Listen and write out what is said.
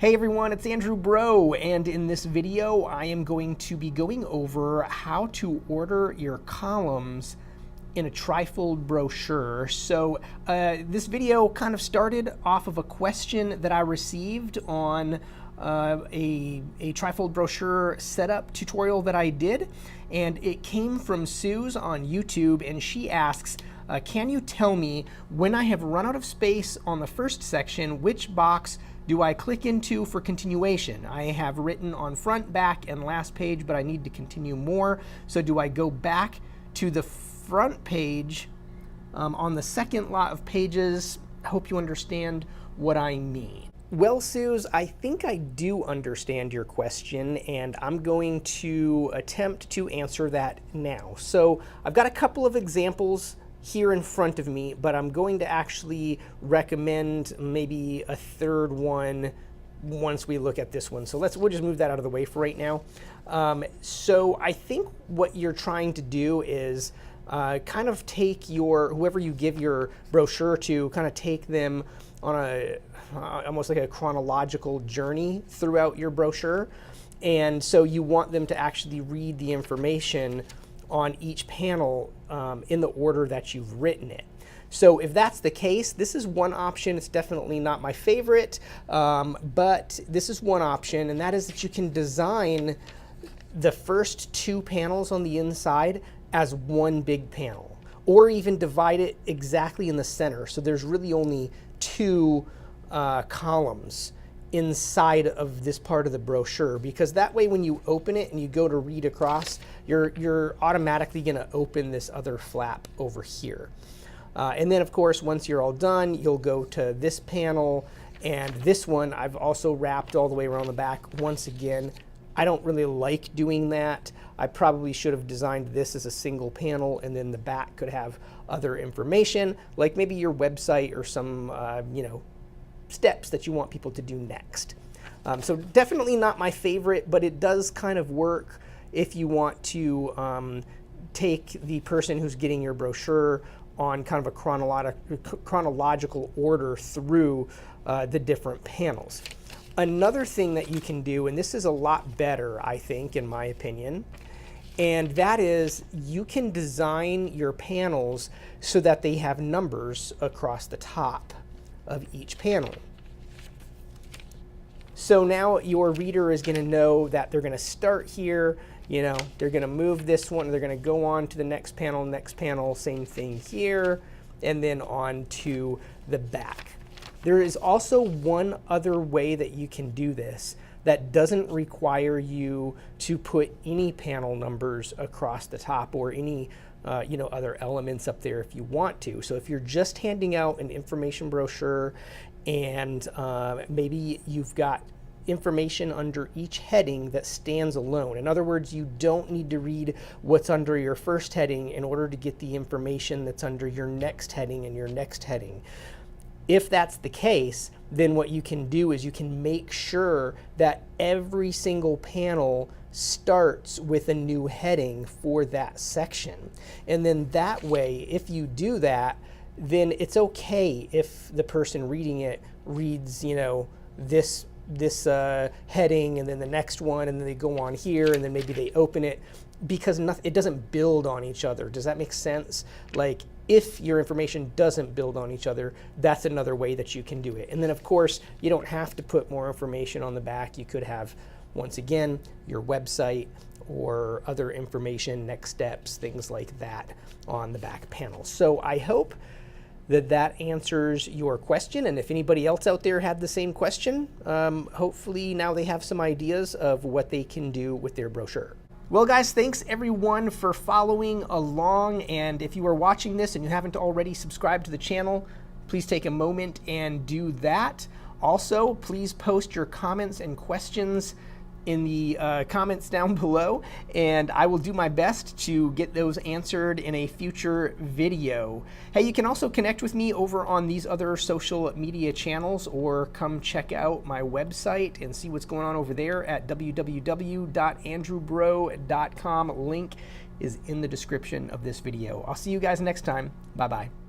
Hey everyone, it's andrewbreault, and in this video I am going to be going over how to order your columns in a trifold brochure. So this video kind of started off of a question that I received on a trifold brochure setup tutorial that I did, and it came from Suze on YouTube, and she asks, can you tell me when I have run out of space on the first section, which box do I click into for continuation? I have written on front, back, and last page, but I need to continue more. So do I go back to the front page on the second lot of pages? I hope you understand what I mean. Well, Suze, I think I do understand your question, and I'm going to attempt to answer that now. So I've got a couple of examples here in front of me, but I'm going to actually recommend maybe a third one once we look at this one. So we'll just move that out of the way for right now. So I think what you're trying to do is kind of take whoever you give your brochure to, kind of take them on almost like a chronological journey throughout your brochure. And so you want them to actually read the information on each panel in the order that you've written it. So if that's the case, this is one option. It's definitely not my favorite, but this is one option, and that is that you can design the first two panels on the inside as one big panel, or even divide it exactly in the center. So there's really only two columns inside of this part of the brochure, because that way when you open it and you go to read across, you're automatically going to open this other flap over here. And then of course, once you're all done, you'll go to this panel, and this one I've also wrapped all the way around the back. Once again, I don't really like doing that. I probably should have designed this as a single panel, and then the back could have other information, like maybe your website or some steps that you want people to do next. So definitely not my favorite, but it does kind of work if you want to take the person who's getting your brochure on kind of a chronological order through the different panels. Another thing that you can do, and this is a lot better, I think, in my opinion, and that is you can design your panels so that they have numbers across the top of each panel. So now your reader is going to know that they're going to start here, they're going to move this one, they're going to go on to the next panel, same thing here, and then on to the back. There is also one other way that you can do this that doesn't require you to put any panel numbers across the top or any other elements up there if you want to. So if you're just handing out an information brochure and maybe you've got information under each heading that stands alone. In other words, you don't need to read what's under your first heading in order to get the information that's under your next heading and your next heading. If that's the case, then what you can do is you can make sure that every single panel starts with a new heading for that section. And then that way, if you do that, then it's okay if the person reading it reads, this heading and then the next one, and then they go on here, and then maybe they open it, because it doesn't build on each other. Does that make sense? Like, if your information doesn't build on each other, that's another way that you can do it. And then of course, you don't have to put more information on the back. You could have, once again, your website or other information, next steps, things like that on the back panel. So I hope that answers your question. And if anybody else out there had the same question, hopefully now they have some ideas of what they can do with their brochure. Well guys, thanks everyone for following along, and if you are watching this and you haven't already subscribed to the channel, please take a moment and do that. Also, please post your comments and questions in the comments down below, and I will do my best to get those answered in a future video. Hey, you can also connect with me over on these other social media channels, or come check out my website and see what's going on over there at www.andrewbreault.com. Link is in the description of this video. I'll see you guys next time. Bye-bye.